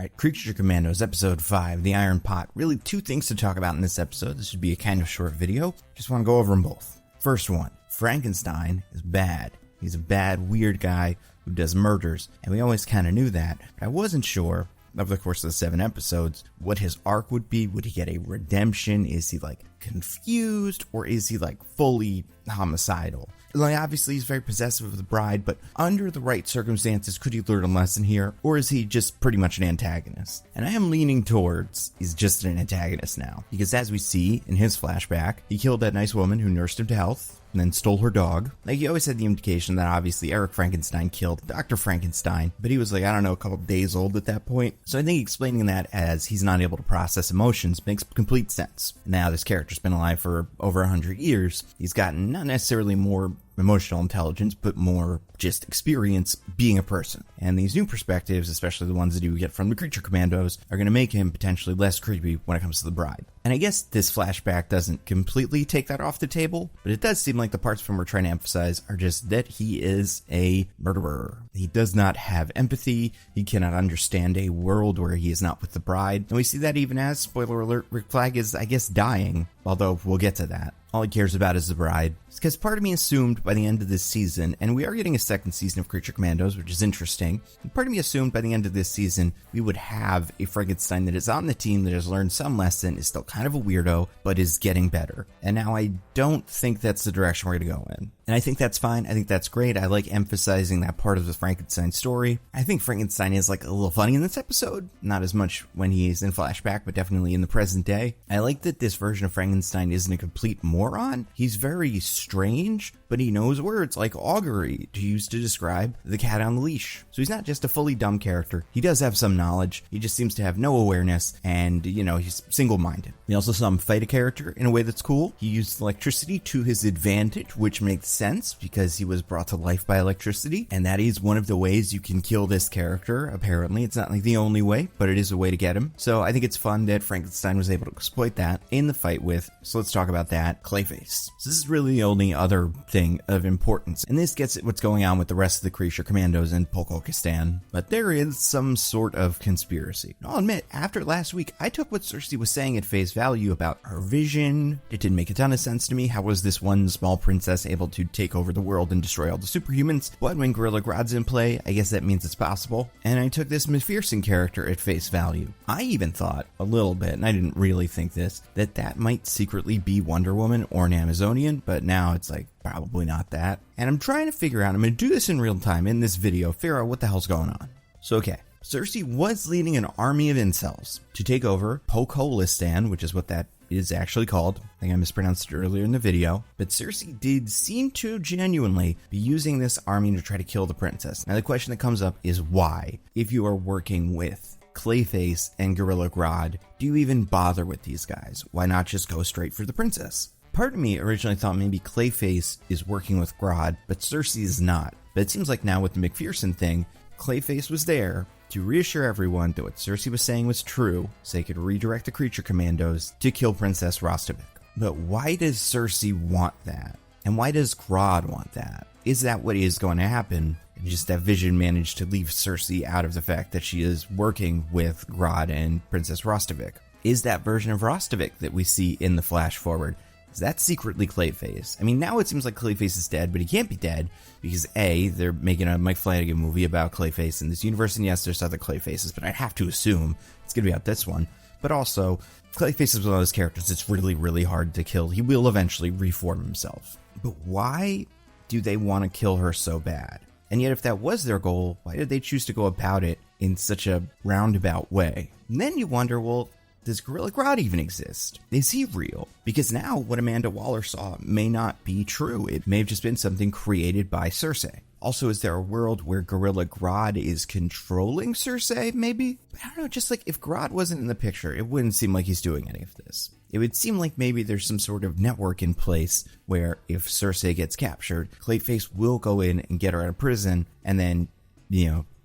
Alright, Creature Commandos, Episode 5, The Iron Pot. Really two things to talk about in this episode. This should be a kind of short video. Just want to go over them both. First one, Frankenstein is bad. He's a bad, weird guy who does murders, and we always kind of knew that. But I wasn't sure, over the course of the 7 episodes, what his arc would be. Would he get a redemption? Is he, confused? Or is he, fully homicidal? Obviously, he's very possessive of the bride, but under the right circumstances, could he learn a lesson here? Or is he just pretty much an antagonist? And I am leaning towards he's just an antagonist now. Because as we see in his flashback, he killed that nice woman who nursed him to health, and then stole her dog. He always had the indication that obviously Eric Frankenstein killed Dr. Frankenstein, but he was a couple days old at that point. So I think explaining that as he's not able to process emotions makes complete sense. Now this character's been alive for over 100 years. He's gotten not necessarily more emotional intelligence, but more just experience being a person. And these new perspectives, especially the ones that you get from the Creature Commandos, are going to make him potentially less creepy when it comes to the bride. And I guess this flashback doesn't completely take that off the table, but it does seem like the parts from we're trying to emphasize are just that he is a murderer. He does not have empathy. He cannot understand a world where he is not with the bride. And we see that even as, spoiler alert, Rick Flag is, dying, although we'll get to that. All he cares about is the bride. It's because part of me assumed by the end of this season, and we are getting a second season of Creature Commandos, which is interesting, and part of me assumed by the end of this season, we would have a Frankenstein that is on the team, that has learned some lesson, is still kind of a weirdo, but is getting better. And now I don't think that's the direction we're going to go in. And I think that's fine. I think that's great. I like emphasizing that part of the Frankenstein story. I think Frankenstein is a little funny in this episode. Not as much when he's in flashback, but definitely in the present day. I like that this version of Frankenstein isn't a complete moron. He's very strange, but he knows words like augury to use to describe the cat on the leash. So he's not just a fully dumb character. He does have some knowledge. He just seems to have no awareness, and, he's single-minded. We also saw him fight a character in a way that's cool. He used electricity to his advantage, which makes sense because he was brought to life by electricity, and that is one of the ways you can kill this character. Apparently, it's not the only way, but it is a way to get him. So I think it's fun that Frankenstein was able to exploit that in the fight with, so let's talk about that, Clayface. So this is really the only other thing of importance, and this gets at what's going on with the rest of the Creature Commandos in Polkokistan, but there is some sort of conspiracy. I'll admit, after last week, I took what Cersei was saying at face value about her vision. It didn't make a ton of sense to me. How was this one small princess able to take over the world and destroy all the superhumans? But when Gorilla Grodd's in play, I guess that means it's possible. And I took this McPherson character at face value. I even thought a little bit, and I didn't really think this, that might secretly be Wonder Woman or an Amazonian, but now it's probably not that. And I'm trying to figure out, I'm going to do this in real time in this video, figure out what the hell's going on. So okay, Cersei was leading an army of incels to take over Polkolistan, which is what that is actually called. I think I mispronounced it earlier in the video, but Cersei did seem to genuinely be using this army to try to kill the princess. Now the question that comes up is why? If you are working with Clayface and Gorilla Grodd, do you even bother with these guys? Why not just go straight for the princess? Part of me originally thought maybe Clayface is working with Grodd, but Cersei is not. But it seems like now with the McPherson thing, Clayface was there to reassure everyone that what Cersei was saying was true, so they could redirect the Creature Commandos to kill Princess Rostovik. But why does Cersei want that? And why does Grodd want that? Is that what is going to happen? And just that Vision managed to leave Cersei out of the fact that she is working with Grodd and Princess Rostovik. Is that version of Rostovik that we see in the flash forward, is that secretly Clayface? I mean, now it seems like Clayface is dead, but he can't be dead because A, they're making a Mike Flanagan movie about Clayface in this universe, and yes, there's other Clayfaces, but I have to assume it's going to be out this one. But also, Clayface is one of those characters that's really, really hard to kill. He will eventually reform himself. But why do they want to kill her so bad? And yet, if that was their goal, why did they choose to go about it in such a roundabout way? And then you wonder, well, does Gorilla Grodd even exist? Is he real? Because now what Amanda Waller saw may not be true. It may have just been something created by Cersei. Also, is there a world where Gorilla Grodd is controlling Cersei, maybe? But I don't know, just if Grodd wasn't in the picture, it wouldn't seem like he's doing any of this. It would seem like maybe there's some sort of network in place where if Cersei gets captured, Clayface will go in and get her out of prison and then,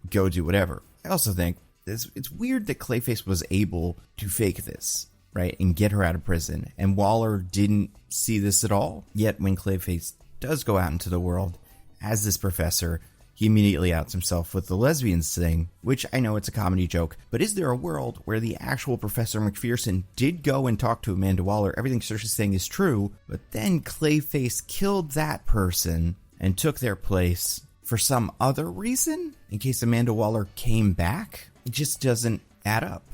go do whatever. I also think it's weird that Clayface was able to fake this, right, and get her out of prison, and Waller didn't see this at all. Yet when Clayface does go out into the world as this professor, he immediately outs himself with the lesbians thing, which I know it's a comedy joke, but is there a world where the actual Professor McPherson did go and talk to Amanda Waller, everything Saoirse's saying is true, but then Clayface killed that person and took their place for some other reason? In case Amanda Waller came back? It just doesn't add up.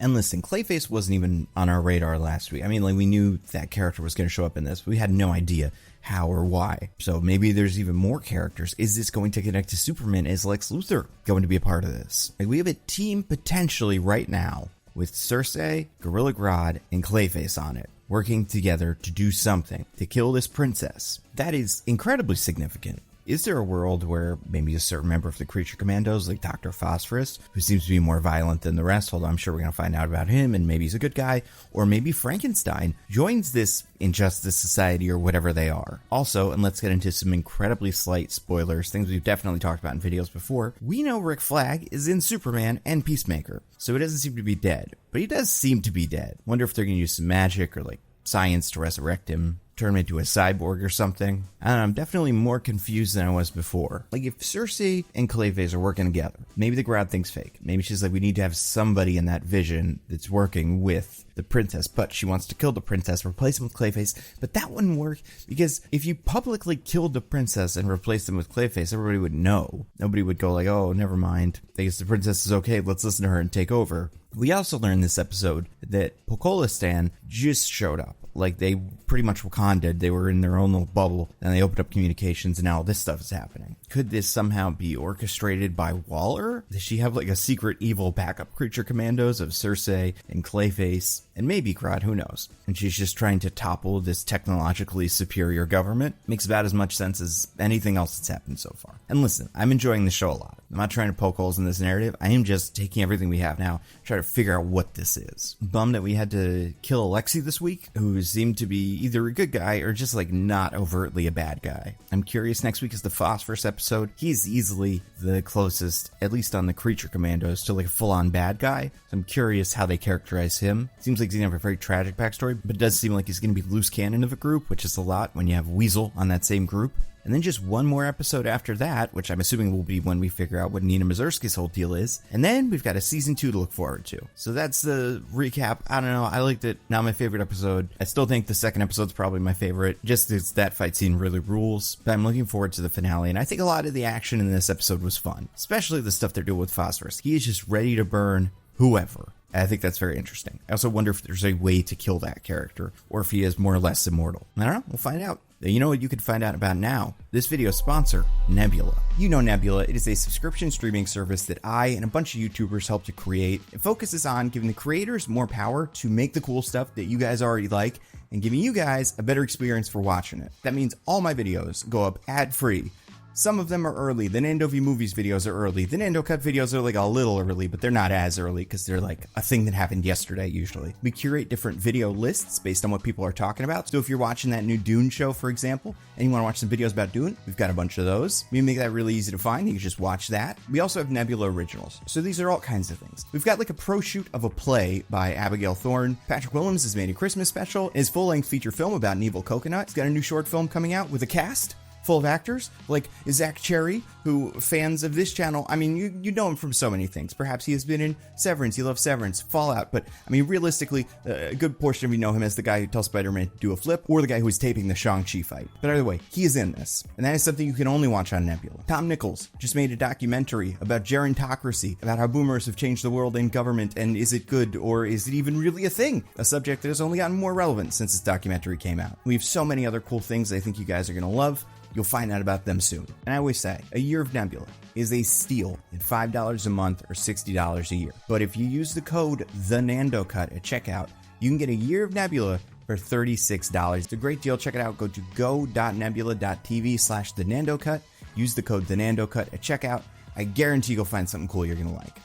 And listen, Clayface wasn't even on our radar last week. I mean, like, we knew that character was going to show up in this, but we had no idea how or why. So maybe there's even more characters. Is this going to connect to Superman? Is Lex Luthor going to be a part of this? Like, we have a team potentially right now with Cersei, Gorilla Grodd, and Clayface on it, working together to do something, to kill this princess. That is incredibly significant. Is there a world where maybe a certain member of the Creature Commandos, like Dr. Phosphorus, who seems to be more violent than the rest, although I'm sure we're going to find out about him, and maybe he's a good guy, or maybe Frankenstein joins this Injustice Society or whatever they are. Also, and let's get into some incredibly slight spoilers, things we've definitely talked about in videos before, we know Rick Flag is in Superman and Peacemaker, so he doesn't seem to be dead, but he does seem to be dead. Wonder if they're going to use some magic or like science to resurrect him, turn him into a cyborg or something. I don't know, I'm definitely more confused than I was before. Like, if Cersei and Clayface are working together, maybe the Grodd thing's fake. Maybe she's like, we need to have somebody in that vision that's working with the princess, but she wants to kill the princess, replace him with Clayface. But that wouldn't work, because if you publicly killed the princess and replaced him with Clayface, everybody would know. Nobody would go like, oh, never mind, I guess the princess is okay, let's listen to her and take over. We also learned this episode that Pokolistan just showed up. Like, they pretty much Wakanda'd. They were in their own little bubble, and they opened up communications, and now all this stuff is happening. Could this somehow be orchestrated by Waller? Does she have like a secret evil backup Creature Commandos of Cersei and Clayface, and maybe Grodd, who knows? And she's just trying to topple this technologically superior government? Makes about as much sense as anything else that's happened so far. And listen, I'm enjoying the show a lot. I'm not trying to poke holes in this narrative. I am just taking everything we have now, trying to figure out what this is. Bummed that we had to kill Alexei this week, who seemed to be either a good guy or just like not overtly a bad guy. I'm curious, next week is the Phosphorus episode. He's easily the closest, at least on the Creature Commandos, to like a full-on bad guy. So I'm curious how they characterize him. Seems like he's gonna have a very tragic backstory, but it does seem like he's gonna be loose cannon of a group, which is a lot when you have Weasel on that same group. And then just one more episode after that, which I'm assuming will be when we figure out what Nina Mazursky's whole deal is. And then we've got a season 2 to look forward to. So that's the recap. I don't know. I liked it. Not my favorite episode. I still think the second episode's probably my favorite. Just because that fight scene really rules. But I'm looking forward to the finale. And I think a lot of the action in this episode was fun. Especially the stuff they're doing with Phosphorus. He is just ready to burn whoever. I think that's very interesting. I also wonder if there's a way to kill that character, or if he is more or less immortal. I don't know. We'll find out. You know what you can find out about now? This video's sponsor, Nebula. You know Nebula. It is a subscription streaming service that I and a bunch of YouTubers helped to create. It focuses on giving the creators more power to make the cool stuff that you guys already like, and giving you guys a better experience for watching it. That means all my videos go up ad-free. Some of them are early. The Nando V Movies videos are early. The Nando Cut videos are like a little early, but they're not as early because they're like a thing that happened yesterday usually. We curate different video lists based on what people are talking about. So if you're watching that new Dune show, for example, and you want to watch some videos about Dune, we've got a bunch of those. We make that really easy to find. You can just watch that. We also have Nebula Originals. So these are all kinds of things. We've got like a pro shoot of a play by Abigail Thorne. Patrick Willems has made a Christmas special. His full-length feature film about an evil coconut. He's got a new short film coming out with a cast full of actors like Zach Cherry, who fans of this channel, I mean, you know him from so many things. Perhaps he has been in Severance, you love Severance, Fallout, but I mean, realistically, a good portion of you know him as the guy who tells Spider-Man to do a flip, or the guy who was taping the Shang-Chi fight. But either way, he is in this, and that is something you can only watch on Nebula. Tom Nichols just made a documentary about gerontocracy, about how boomers have changed the world and government, and is it good, or is it even really a thing? A subject that has only gotten more relevant since this documentary came out. We have so many other cool things I think you guys are going to love. You'll find out about them soon. And I always say, a year of Nebula is a steal at $5 a month or $60 a year. But if you use the code TheNandoCut at checkout, you can get a year of Nebula for $36. It's a great deal. Check it out. Go to go.nebula.tv/TheNandoCut. Use the code TheNandoCut at checkout. I guarantee you'll find something cool you're going to like.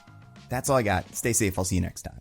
That's all I got. Stay safe. I'll see you next time.